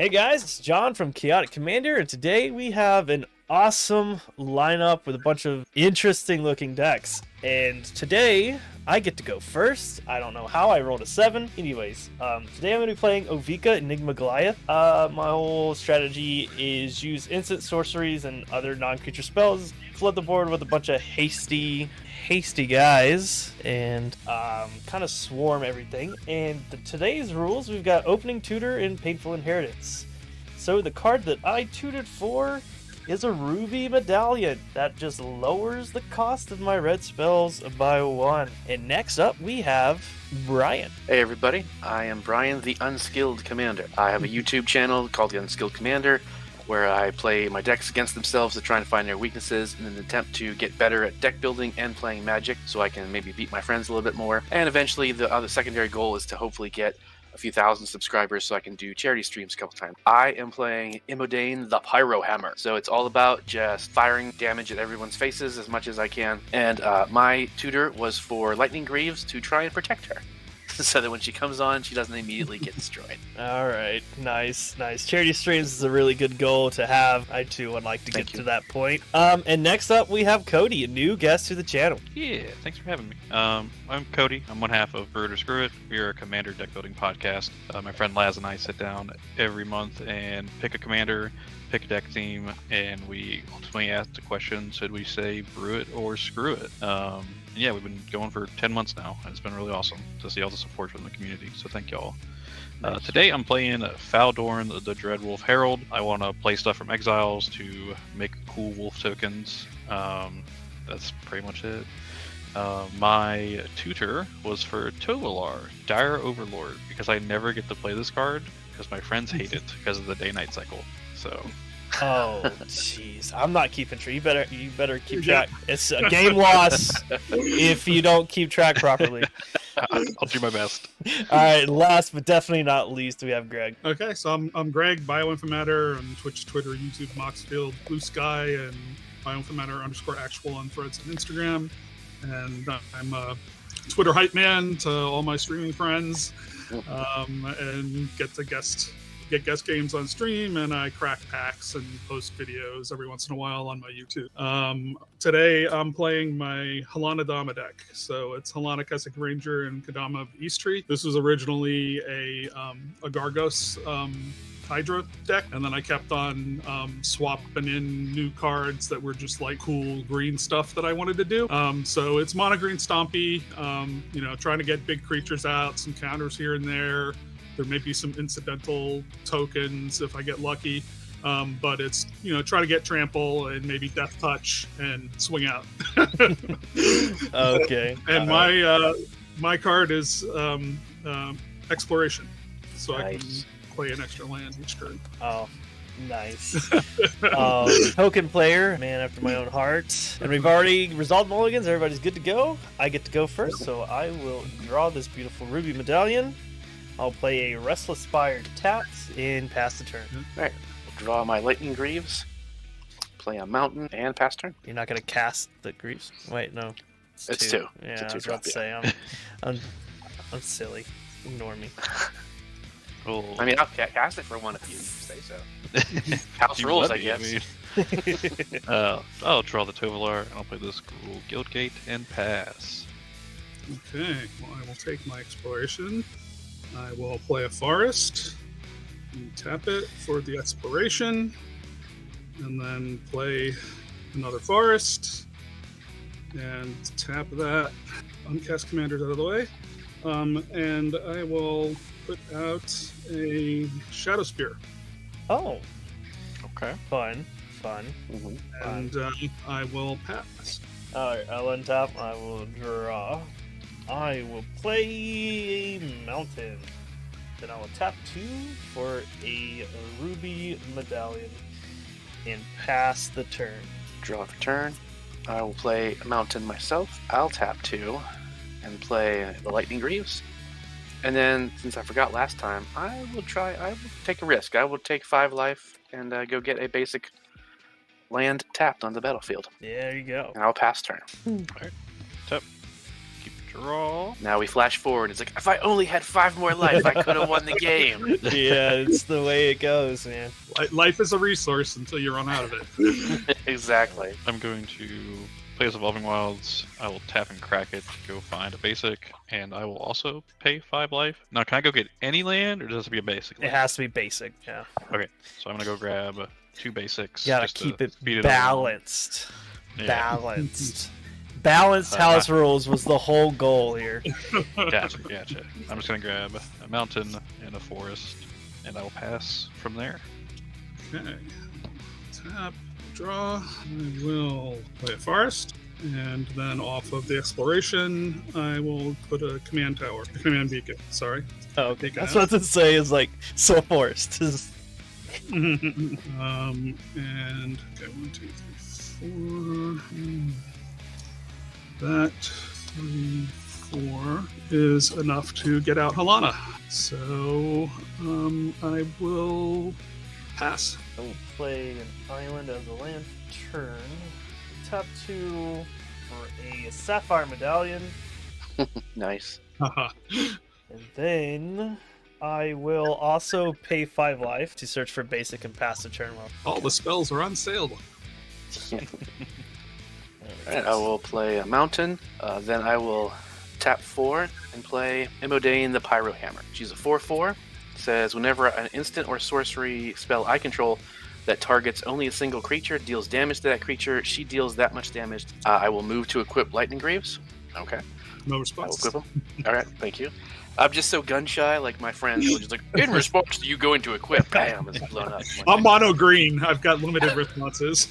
Hey guys, it's John from Chaotic Commander, and today we have an awesome lineup with a bunch of interesting looking decks. And today I get to go first. I don't know how, I rolled a 7. Anyways, today I'm going to be playing Ovika Enigma Goliath. My whole strategy is use instant sorceries and other non-creature spells, flood the board with a bunch of hasty guys, and kind of swarm everything. And today's rules, we've got Opening Tutor and Painful Inheritance. So the card that I tutored for is a Ruby Medallion that just lowers the cost of my red spells by 1. And next up we have Brian. Hey everybody, I am Brian, the Unskilled Commander. I have a YouTube channel called The Unskilled Commander, where I play my decks against themselves to try and find their weaknesses in an attempt to get better at deck building and playing Magic, so I can maybe beat my friends a little bit more. And eventually the other secondary goal is to hopefully get a few thousand subscribers so I can do charity streams a couple times. I am playing Imodane the Pyro Hammer, so it's all about just firing damage at everyone's faces as much as I can. And my tutor was for Lightning Greaves to try and protect her, so that when she comes on, she doesn't immediately get destroyed. All right, nice. Charity streams is a really good goal to have. I too would like to get to that point. And next up we have Cody, a new guest to the channel. Yeah, thanks for having me. I'm Cody. I'm one half of Brew It or Screw It. We are a commander deck building podcast. My friend Laz and I sit down every month and pick a commander, pick a deck theme, and we ultimately ask the question, should we say brew it or screw it? Yeah, we've been going for 10 months now, and it's been really awesome to see all the support from the community, so thank y'all. Nice. Today I'm playing Faldorn, the Dreadwolf Herald. I want to play stuff from Exiles to make cool wolf tokens. That's pretty much it. My tutor was for Tovalar, Dire Overlord, because I never get to play this card because my friends hate it because of the day-night cycle. So. Oh, jeez. I'm not keeping track. You better keep track. It's a game loss if you don't keep track properly. I'll do my best. All right, last but definitely not least, we have Greg. Okay, so I'm Greg, Bioinformatter on Twitch, Twitter, YouTube, Moxfield, Blue Sky, and Bioinformatter_actual on Threads and Instagram. And I'm a Twitter hype man to all my streaming friends, and get guest games on stream, and I crack packs and post videos every once in a while on my YouTube. Today I'm playing my Halana Dama deck. So it's Halana Keswick Ranger and Kadama of Easttree. This was originally a Gargos Hydra deck, and then I kept on swapping in new cards that were just like cool green stuff that I wanted to do. So it's mono green stompy, trying to get big creatures out, some counters here and there. There may be some incidental tokens if I get lucky, but it's try to get trample and maybe death touch and swing out. Okay. And my card is exploration, so nice. I can play an extra land each turn. Oh, nice. Token player, man after my own heart. And we've already resolved mulligans. Everybody's good to go. I get to go first, so I will draw this beautiful Ruby Medallion. I'll play a Restless Spire tapped and pass the turn. Alright, I'll draw my Lightning Greaves, play a Mountain, and pass turn. You're not going to cast the Greaves? Wait, no. It's two. Yeah, it's a I was about to say, I'm silly. Ignore me. Oh. I mean, I'll cast it for one if you say so. House rules, I guess. I'll draw the Tovalar, and I'll play this cool Guildgate and pass. Okay, well, I will take my exploration. I will play a forest, and tap it for the exploration, and then play another forest, and tap that, uncast commanders out of the way, and I will put out a Shadow Spear. Oh. Okay. Fun. Mm-hmm. And I will pass. Alright, I'll untap, I will draw. I will play a Mountain. Then I will tap 2 for a Ruby Medallion and pass the turn. Draw the turn. I will play a Mountain myself. I'll tap 2 and play the Lightning Greaves. And then, since I forgot last time, I will take a risk. I will take 5 life and go get a basic land tapped on the battlefield. There you go. And I'll pass turn. Alright. Tap. Keep draw. Now we flash forward. It's like, if I only had 5 more life, I could have won the game. Yeah, it's the way it goes, man. Life is a resource until you run out of it. Exactly. I'm going to play as Evolving Wilds. I will tap and crack it to go find a basic, and I will also pay 5 life. Now, can I go get any land, or does it have to be a basic It land? has to be basic, yeah. Okay, so I'm gonna go grab 2 basics. You gotta just to keep it speed along. balanced. Yeah. Balanced. Balanced house rules was the whole goal here. Gotcha. I'm just gonna grab a mountain and a forest, and I will pass from there. Okay. Tap, draw. I will play a forest. And then off of the exploration, I will put a command tower. A command beacon, sorry. Oh, okay. That's what to say is like, so forced. And, okay, 1, 2, 3, 4. That 3, 4 is enough to get out Halana. So I will pass. I will play an island as a land turn. Top 2 for a sapphire medallion. Nice. Haha. And then I will also pay 5 life to search for basic and pass the turn well. All the spells are on sale. Alright, I will play a mountain. Then I will tap 4 and play Imodane the Pyro Hammer. She's a 4/4. Says whenever an instant or sorcery spell I control that targets only a single creature deals damage to that creature, she deals that much damage. I will move to equip Lightning Greaves. Okay. No I will response. equip them. Alright, thank you. I'm just so gun shy, like my friends were just like, in response to you going to equip, bam, it's blown up. I'm mono green. I've got limited responses.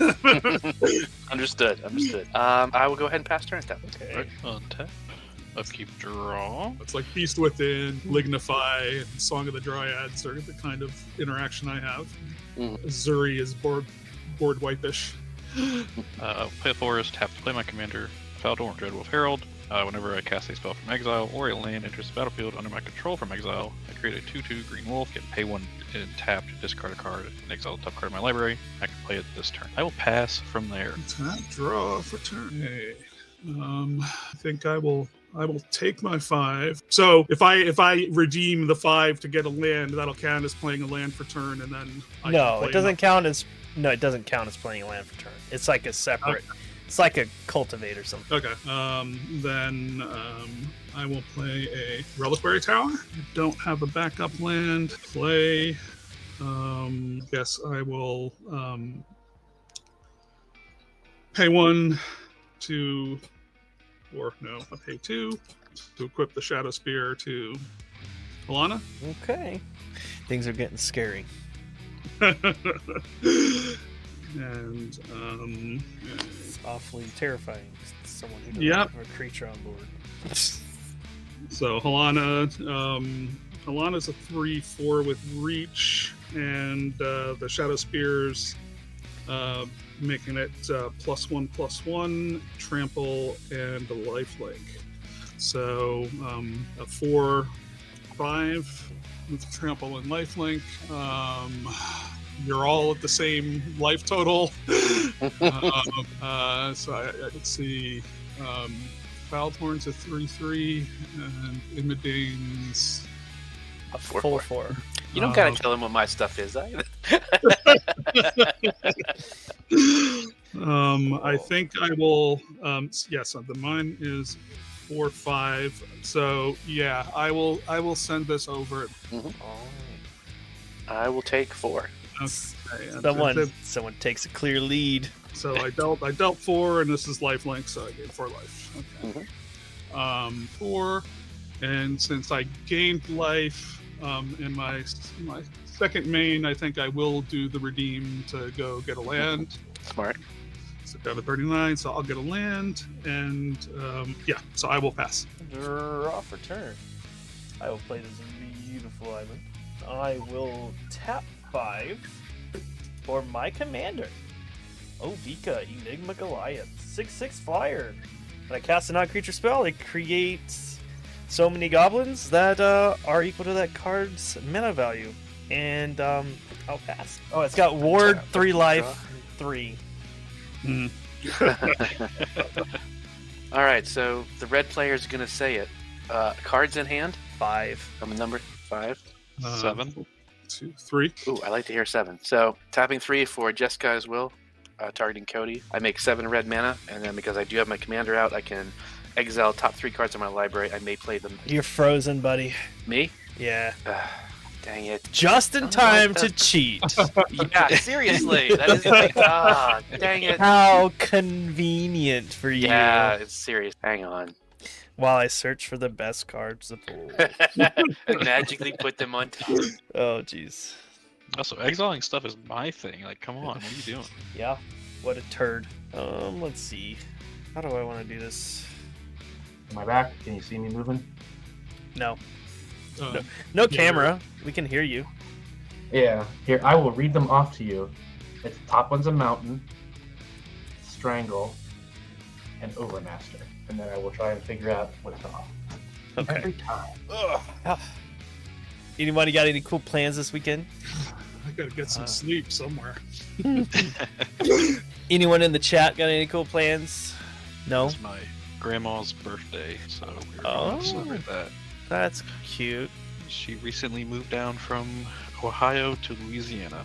Understood. I will go ahead and pass turn step. Okay. Untap. Upkeep, draw. It's like Beast Within, Lignify, and Song of the Dryads are the kind of interaction I have. Zuri is board wipish. Play a forest. Have to play my commander, Faldor, Dreadwolf Herald. Whenever I cast a spell from exile or a land enters the battlefield under my control from exile, I create a 2/2 green wolf, get pay 1 and tap to discard a card and exile the top card of my library. I can play it this turn. I will pass from there. Tap, draw for turn. Okay. I think I will take my 5. So if I redeem the 5 to get a land, that'll count as playing a land for turn, and then I No, can play it doesn't count as playing a land for turn. It's like a separate. Okay. It's like a cultivate or something. Okay. Then I will play a Reliquary Tower. I don't have a backup land. Play. Guess I will pay 1 to, or no, I pay 2 to equip the Shadow Spear to Alana. Okay. Things are getting scary. And It's awfully terrifying. Someone who doesn't Yep. have a creature on board. so Halana's a 3/4 with reach, and the Shadow Spears making it +1/+1, trample, and a lifelink. So a 4/5 with trample and lifelink. You're all at the same life total. So let's see. Faldhorn's a 3/3, and Imidane's A 4/4. You don't gotta tell him what my stuff is. I think I will. Yes, the mine is 4/5. So yeah, I will send this over. I will take 4. Okay, and Someone takes a clear lead. so I dealt 4, and this is lifelink, so I gained 4 life. Okay. 4, and since I gained life in my second main, I think I will do the redeem to go get a land. Smart. So I have a 39, so I'll get a land, and so I will pass. Draw for turn. I will play this beautiful island. I will tap 5 for my commander. Oh, Vika, Enigma Goliath. 6/6 flyer. When I cast a non-creature spell, it creates so many goblins that are equal to that card's mana value. And I'll pass. Oh, it's got ward, 3 life, 3. All right, so the red player is going to say it. Cards in hand. 5. I'm a number 5. 7. 2, 3. Ooh, I like to hear 7. So tapping 3 for Jessica as well, targeting Cody. I make 7 red mana, and then because I do have my commander out, I can exile top 3 cards in my library. I may play them. You're frozen, buddy. Me? Yeah. Dang it. Just in Something time like to that. cheat. Yeah, seriously. That is like, dang it. How convenient for you. Yeah, it's serious. Hang on. While I search for the best cards to pull. And magically put them on top. Oh, jeez. Also, exiling stuff is my thing. Like, come on, what are you doing? Yeah. What a turd. Let's see. How do I want to do this? Am I back? Can you see me moving? No. Uh, No Yeah, camera. We can hear you. Yeah. Here, I will read them off to you. It's top one's a mountain, strangle, and overmaster. And then I will try and figure out what's off. Okay. Every time. Ugh. Anybody got any cool plans this weekend? I gotta get some sleep somewhere. Anyone in the chat got any cool plans? No? It's my grandma's birthday, so we're Oh. going to celebrate that. That's cute. She recently moved down from Ohio to Louisiana.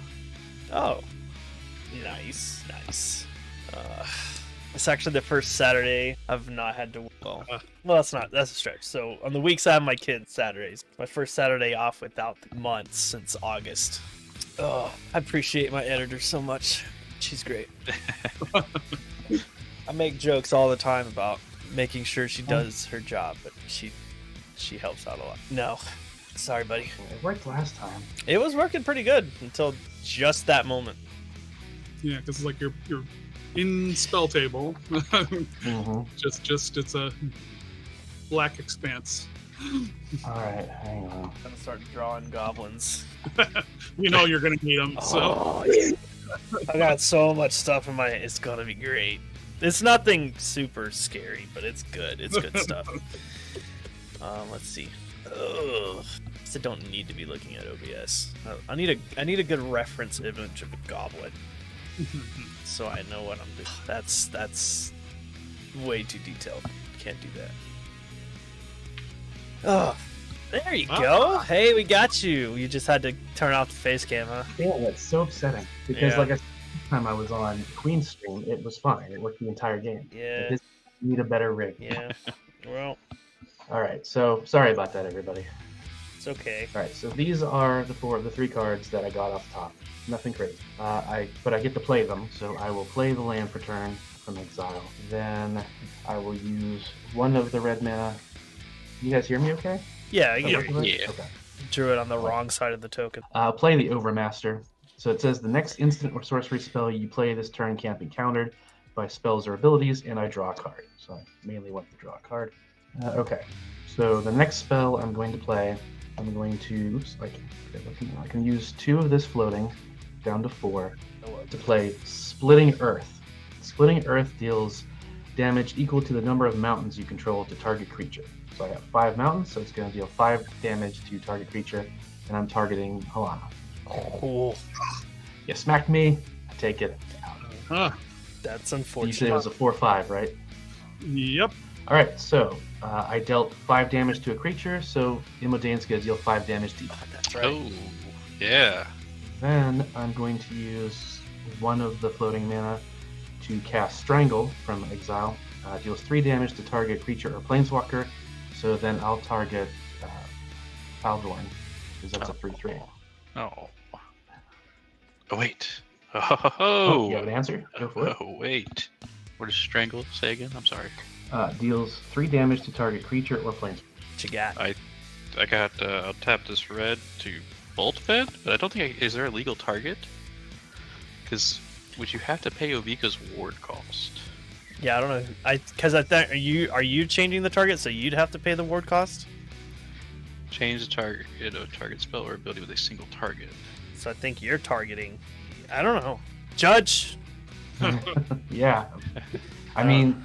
Oh. Nice. It's actually the first Saturday I've not had to. Well, that's a stretch. So on the weeks I have my kids, Saturdays. My first Saturday off without months since August. Oh, I appreciate my editor so much. She's great. I make jokes all the time about making sure she does her job, but she helps out a lot. No, sorry, buddy. It worked last time. It was working pretty good until just that moment. Yeah, because like you're in spell table. Mm-hmm. just it's a black expanse. All right, hang on. I'm gonna start drawing goblins. You know you're gonna need them. So Oh, yeah. I got so much stuff in my. It's gonna be great. It's nothing super scary, but it's good. It's good stuff. Let's see. Ugh. I don't need to be looking at OBS. I need a good reference image of a goblin, so I know what I'm doing. That's way too detailed. Can't do that. Oh, there you go. Hey, we got you. You just had to turn off the face cam, huh? Yeah, that's so upsetting. Because Yeah. like I said, last time I was on Queen's stream, it was fine. It worked the entire game. Yeah. This need a better rig. Yeah. Well, All right, so sorry about that, everybody. it's okay. All right, so these are the 3 cards that I got off the top. Nothing crazy. But I get to play them, so I will play the land for turn from exile. Then I will use 1 of the red mana. You guys hear me okay? Yeah, Is that you working right? Yeah. Okay. drew it on the wrong side of the token. Play the Overmaster. So it says the next instant or sorcery spell you play this turn can't be countered by spells or abilities, and I draw a card. So I mainly want to draw a card. Okay. So the next spell I'm going to play, I'm going to, I can use 2 of this floating down to 4 to play Splitting Earth. Splitting Earth deals damage equal to the number of mountains you control to target creature. So I have 5 mountains, so it's going to deal 5 damage to target creature, and I'm targeting Halana. Cool. You smacked me, I take it out. huh. That's You unfortunate. said it was a 4/5, right? Yep. All right, so I dealt 5 damage to a creature, so Imodane's going to deal 5 damage to each. That's right. Oh, yeah. Then I'm going to use 1 of the floating mana to cast Strangle from exile. Deals 3 damage to target creature or planeswalker, so then I'll target Aldorn, because that's a 3/3. Oh. Oh, wait. Oh, You have an answer? Go for it. oh, wait. What does Strangle say again? I'm sorry. Deals 3 damage to target creature or planeswalker. What you got? I got, I'll tap this red to Bolt Fed, but I don't think, is there a legal target? Because would you have to pay Ovika's ward cost? Yeah, I don't know. Because I think are you changing the target so you'd have to pay the ward cost? Change the target, target spell or ability with a single target. So I think you're targeting. I don't know. Judge. Yeah. I mean,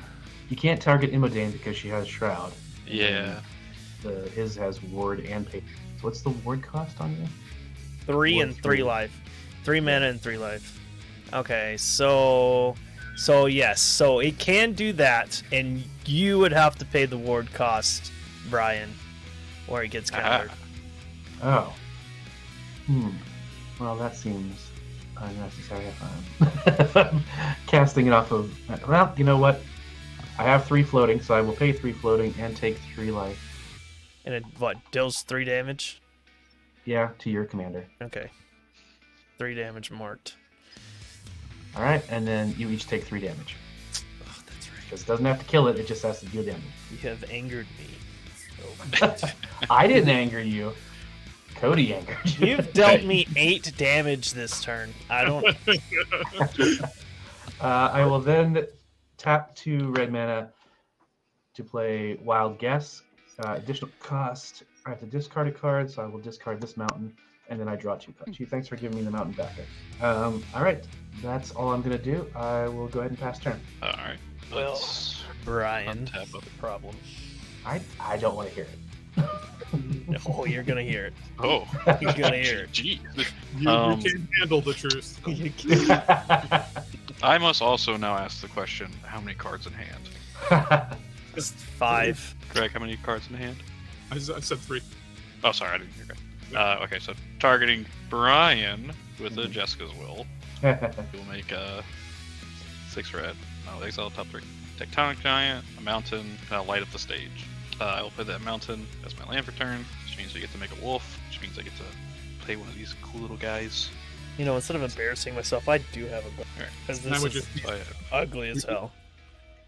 you can't target Imodane because she has Shroud. Yeah. His has ward and pay. So what's the ward cost on you? 3 Or and 3 3. life. 3 mana and 3 life. Okay, so So yes, so it can do that, and you would have to pay the ward cost, Brian, or it gets countered. Oh. Well, that seems unnecessary if I'm casting it off of... Well, you know what? I have 3 floating, so I will pay 3 floating and take 3 life. And it, what, deals 3 damage? Yeah, to your commander. Okay. 3 damage marked. Alright, and then you each take 3 damage. Oh, that's right. Because it doesn't have to kill it, it just has to deal damage. You have angered me. So I didn't anger you. Cody angered you. you've dealt me 8 damage this turn. I don't... I will then tap 2 red mana to play Wild Guess. Additional cost. I have to discard a card, so I will discard this mountain, and then I draw 2 cards. Thanks for giving me the mountain back. Alright, that's all I'm going to do. I will go ahead and pass turn. Alright. Well, Brian, untap up. the problem. I don't want to hear it. Oh, you're going to hear it. Oh, You're going to hear it. gee. You can't handle the truth. You can't. I must also now ask the question: how many cards in hand? Just 5. Greg, how many cards in hand? I said 3. Oh, sorry, I didn't hear that. Okay, so targeting Brian with a Jessica's Will. You'll make 6 red. I'll exile top 3. Tectonic Giant, a mountain, and I'll light up the stage. I will play that mountain as my land for turn, which means I get to make a wolf, which means I get to play one of these cool little guys. You know, instead of embarrassing myself, I do have a book. Because I this would is ugly as hell.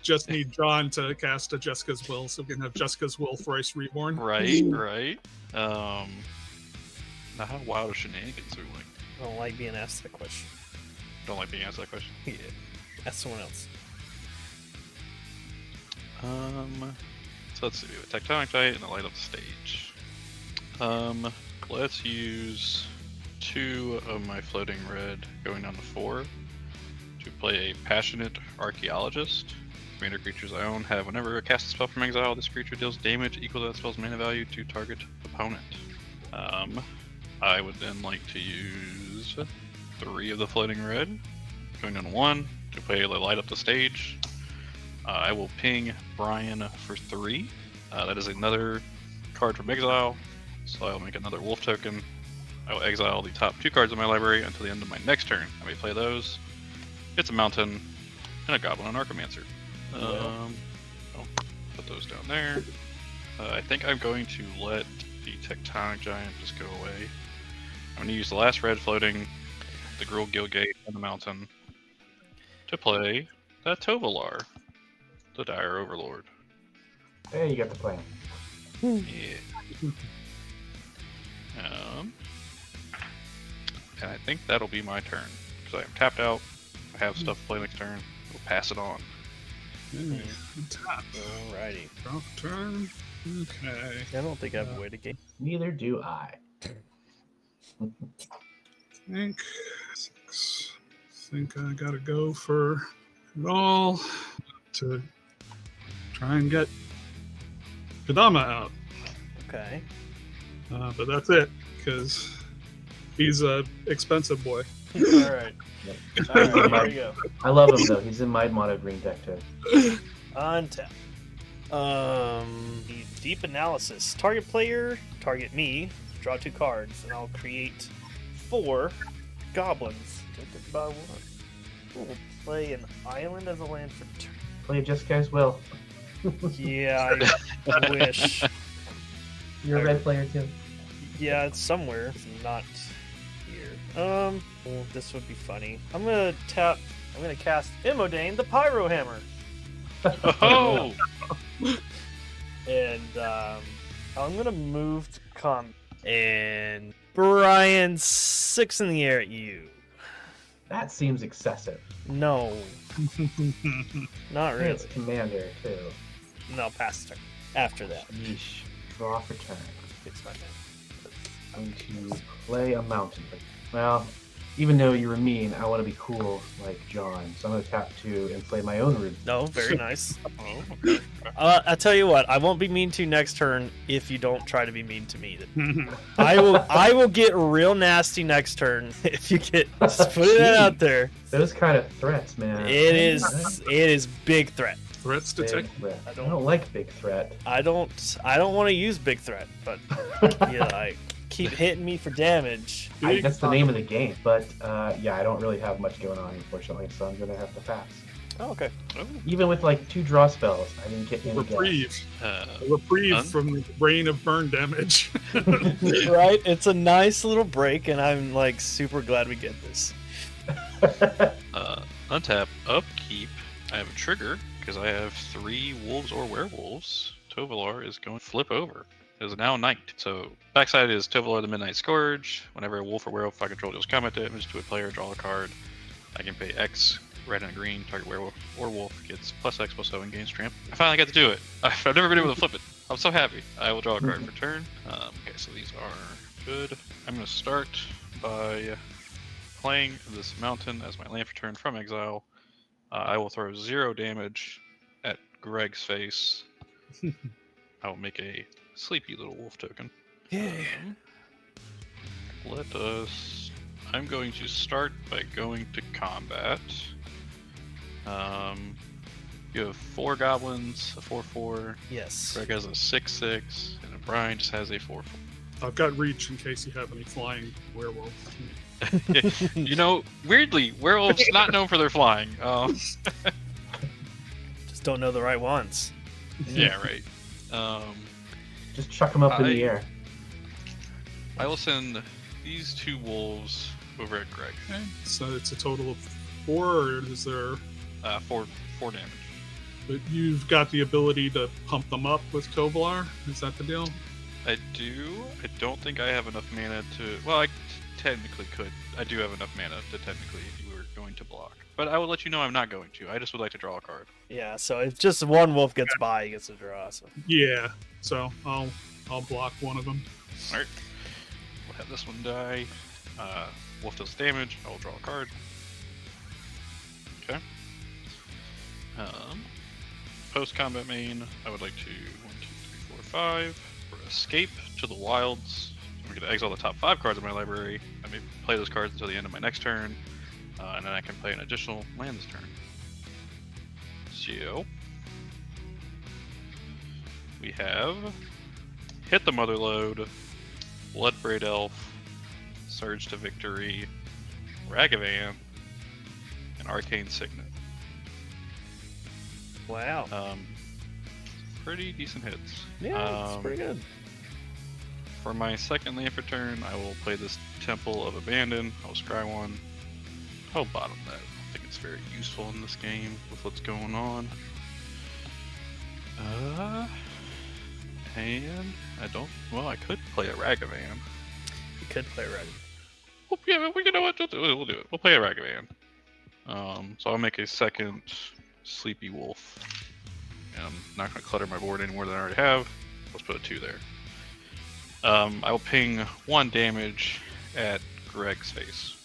Just need John to cast a Jessica's Will, so we can have Jessica's Will thrice reborn. Right, right. Now how wild are shenanigans are like? I don't like being asked that question. Don't like being asked that question. Yeah. Ask someone else. So let's see, we have a Tectonic Giant and a light up the stage. Let's use 2 of my floating red going down to 4 to play a Passionate Archaeologist. Commander creatures I own have whenever I cast a spell from exile, this creature deals damage equal to that spell's mana value to target opponent. I would then like to use 3 of the floating red going down to 1 to play light up the stage. I will ping Brian for 3. That is another card from exile, so I will make another wolf token. I will exile the top 2 cards of my library until the end of my next turn. I may play those. It's a mountain and a goblin and archomancer. I'll put those down there. I think I'm going to let the Tectonic Giant just go away. I'm going to use the last red floating, the Gruul Gilgate, and the mountain to play that Tovolar, the Dire Overlord. Hey, you got the plan. Yeah. And I think that'll be my turn because I am tapped out. I have stuff to play next turn. We'll pass it on. Tap. Alrighty. Draw for turn. Okay. I don't think I have a way to game. Neither do I. Think I gotta go for it all to try and get Kadama out. Okay. But that's it, because he's a expensive boy. Alright. Alright, here we go. I love him though. He's in my mono green deck too. Untap. Deep analysis. Target player, target me, draw 2 cards, and I'll create 4 goblins. By 1. We'll play an island as a land for turn. Play just guys will. Yeah, I wish. You're a red player too. Yeah, it's somewhere. It's not here. Well, this would be funny. I'm gonna cast Imodane, the Pyro Hammer. Oh! And I'm gonna move to combat. And Brian, 6 in the air at you. That seems excessive. No, not really. It's commander too. No, pass turn. After that, Yeesh. Draw for turn. it's my turn. I'm going to play a mountain. Well, even though you were mean, I want to be cool like John. So I'm going to tap 2 and play my own route. No, very nice. Oh, okay. I tell you what, I won't be mean to you next turn if you don't try to be mean to me. I will get real nasty next turn if you get. Just put it out there. Those kind of threats, man. It is big threat. Threats Big detected. threat. I don't like big threat. I don't want to use big threat, but like keep hitting me for damage. That's the name of the game. But yeah, I don't really have much going on, unfortunately, so I'm gonna have to pass. Oh, okay. Even with like 2 draw spells, I didn't get any Reprieve. Uh, A reprieve None? from the rain of burn damage. Right? It's a nice little break, and I'm like super glad we get this. gas. Untap, upkeep. I have a trigger because I have 3 wolves or werewolves. Tovalar is going to flip over. It is now night. So backside is Tovalar the Midnight Scourge. Whenever a wolf or werewolf I control deals combat damage to a player, draw a card. I can pay X, red and green. Target werewolf or wolf gets +X/+0 and gains tramp. I finally got to do it. I've never been able to flip it. I'm so happy. I will draw a card for turn. Okay, so these are good. I'm going to start by playing this mountain as my land for turn from exile. I will throw 0 damage at Greg's face. I will make a sleepy little wolf token. Yeah. Let us. I'm going to start by going to combat. You have 4 goblins, a 4/4. Yes. Greg has a 6/6, and Brian just has a 4/4. I've got reach in case you have any flying werewolves. You know, weirdly, werewolves not known for their flying. Just don't know the right ones. Yeah, right. Just chuck them up in the air. I will send these 2 wolves over at Greg. Okay. So it's a total of 4, or is there? 4 damage. But you've got the ability to pump them up with Tovalar. Is that the deal? I do. I don't think I have enough mana to. Well, I technically could. I do have enough mana to technically, if you were going to block. But I will let you know I'm not going to. I just would like to draw a card. Yeah, so if just one wolf gets by, he gets to draw. So. Yeah. So I'll block one of them. All right. We'll have this one die. Wolf does damage. I will draw a card. Okay. Post combat main. I would like to 1, 2, 3, 4, 5. For escape to the wilds. I'm going to exile the top 5 cards of my library. I may play those cards until the end of my next turn. And then I can play an additional land this turn. So we have Hit the Motherlode, Bloodbraid Elf, Surge to Victory, Ragavan, and Arcane Signet. Wow. Pretty decent hits. Yeah, it's pretty good. For my second land for turn, I will play this Temple of Abandon. I'll scry one. I'll bottom that. I think it's very useful in this game with what's going on. And I don't. Well, I could play a Ragavan. You could play Red. Well, yeah, but you know what? We'll do it. We'll play a Ragavan. So I'll make a second Sleepy Wolf. And I'm not going to clutter my board any more than I already have. Let's put a 2 there. I will ping 1 damage at Greg's face.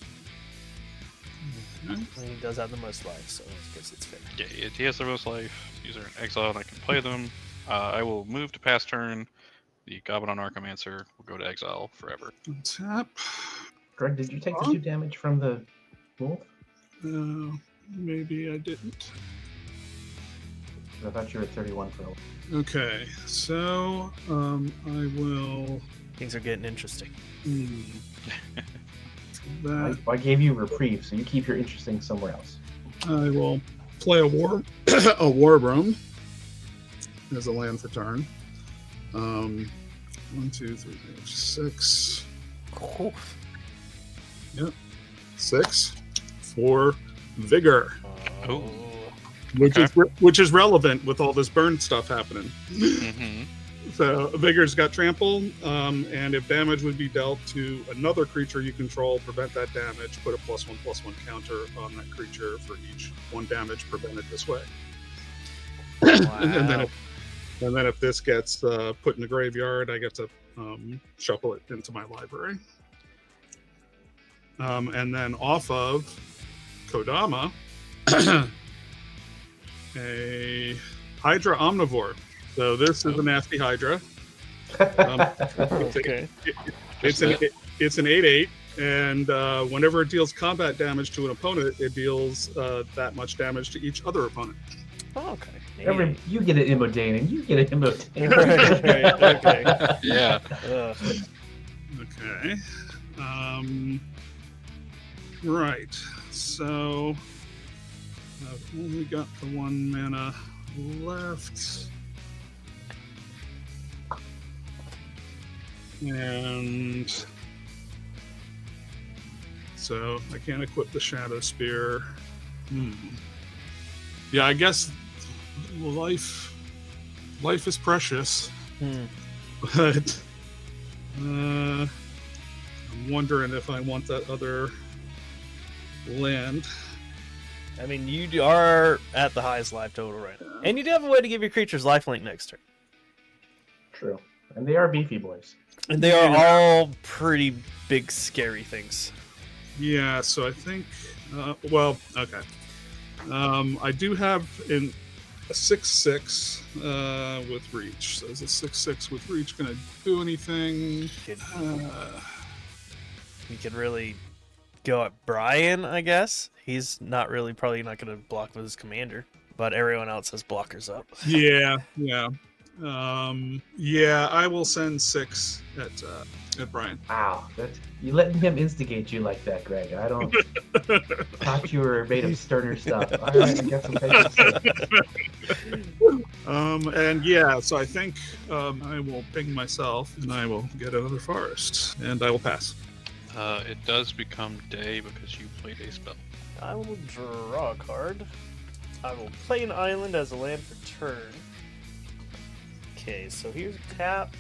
And he does have the most life, so I guess it's fair. Yeah, he has the most life. These are in exile and I can play them. I will move to pass turn. The Goblin Archomancer will go to exile forever. Tap. Greg, did you take the 2 damage from the wolf? Maybe I didn't. I thought you were at 31 for a wolf. Okay, so I will. Things are getting interesting. That I gave you reprieve, so you keep your interesting somewhere else. I will play a war room as a land for turn. 1, 2, 3, 4, 6. Cool. Yep, 6 for vigor, Oh. which is relevant with all this burn stuff happening. Mm-hmm. So vigor's got trample, and if damage would be dealt to another creature you control, prevent that damage. Put a +1/+1 counter on that creature for each 1 damage prevented this way. Wow. And then if this gets put in the graveyard, I get to shuffle it into my library. And then off of Kodama, a Hydra Omnivore. So this is a nasty Hydra. Okay. It's an 8/8, and whenever it deals combat damage to an opponent, it deals that much damage to each other opponent. Oh, okay. You get an Immodane, and you get an Immodane. Right, okay. Yeah. Okay. Right. So I've only got the 1 mana left. And so I can't equip the Shadow Spear. Yeah, I guess life is precious. But I'm wondering if I want that other land. I mean, you are at the highest life total right now. And you do have a way to give your creatures lifelink next turn. True. And they are beefy boys. And they are all pretty big, scary things. Yeah, so I think... well, okay. I do have a 6/6 with reach. So is a 6/6 with reach going to do anything? You could really go at Brian, I guess. He's not really, probably not going to block with his commander. But everyone else has blockers up. Yeah. Yeah, I will send 6 at Brian. Wow, you letting him instigate you like that, Greg. I don't thought you were made of sterner stuff. All right, I guess I'm taking 6. And yeah, so I think I will ping myself and I will get another forest and I will pass. It does become day because you played a spell. I will draw a card. I will play an island as a land for turn. Okay, so here's tap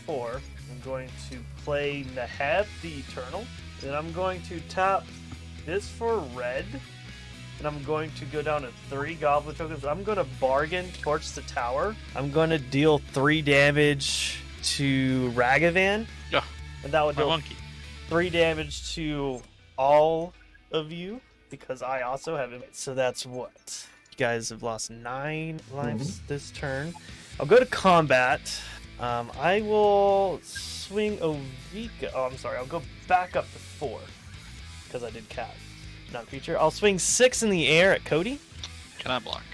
4. I'm going to play Nahab the Eternal. Then I'm going to tap this for red. And I'm going to go down to 3 goblin tokens. I'm going to bargain Torch the Tower. I'm going to deal 3 damage to Ragavan. Yeah. And that would My deal monkey. 3 damage to all of you. Because I also have it. So that's what? You guys have lost 9 lives this turn. I'll go to combat. I will swing Ovika. Oh, I'm sorry. I'll go back up to 4 because I did cat, not creature. I'll swing 6 in the air at Cody. Can I block?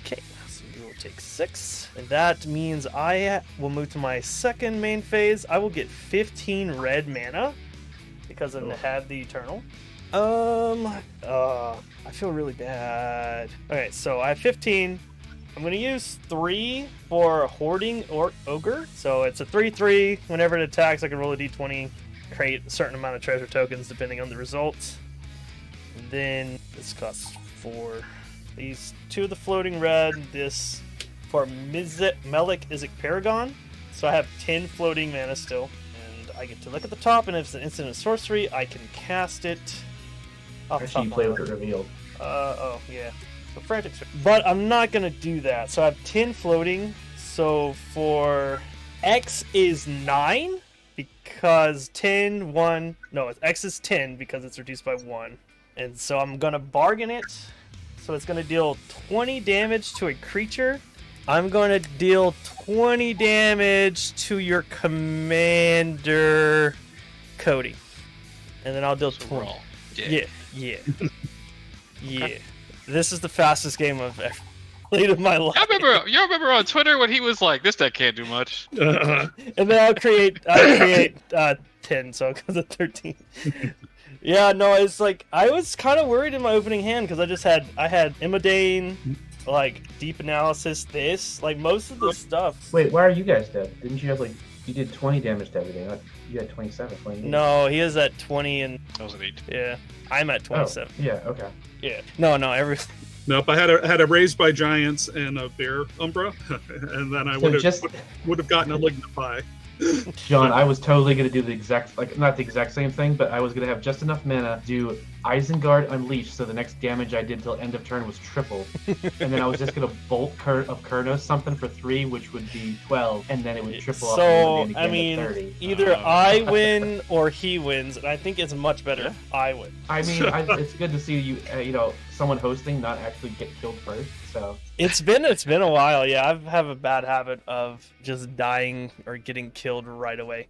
Okay, so you will take 6, and that means I will move to my second main phase. I will get 15 red mana because of Nahab the Eternal. I feel really bad. Okay, so I have 15. I'm going to use 3 for Hoarding or Ogre. So it's a 3/3. Whenever it attacks, I can roll a d20, create a certain amount of treasure tokens depending on the results. And then this costs 4. These 2 of the floating red. This for Melik Izzet Paragon. So I have 10 floating mana still. And I get to look at the top, and if it's an instant sorcery, I can cast it. Actually, you play with it revealed. Oh, yeah. So frantic. But I'm not going to do that. So I have 10 floating. So for X is 9 because 10, 1. No, X is 10 because it's reduced by 1. And so I'm going to bargain it. So it's going to deal 20 damage to a creature. I'm going to deal 20 damage to your commander, Cody. And then I'll deal 20. Yeah. Yeah. This is the fastest game I've ever played in my life. You remember on Twitter when he was like, "This deck can't do much." And then I'll create 10, so it goes to 13. Yeah, no, it's like I was kind of worried in my opening hand because I had Immodane, like Deep Analysis, this, like most of the stuff. Wait, why are you guys dead? Didn't you have you did 20 damage to everything? You had 27, 28. No, he is at 20 and That was an 8. yeah, I'm at 27. Oh, yeah, okay. Yeah, no, every. Nope, I had a Raised by Giants and a Bear Umbra, and then I would have gotten a Lignify. John, I was totally going to do the exact, not the exact same thing, but I was going to have just enough mana to do Isengard Unleashed, so the next damage I did till end of turn was triple. And then I was just going to Bolt of Kurnos something for 3, which would be 12, and then it would triple up. So, again I mean, at 30. either I win or he wins, and I think it's much better if I win. I mean, it's good to see you, someone hosting not actually get killed first, so... It's been a while. Yeah, I have a bad habit of just dying or getting killed right away.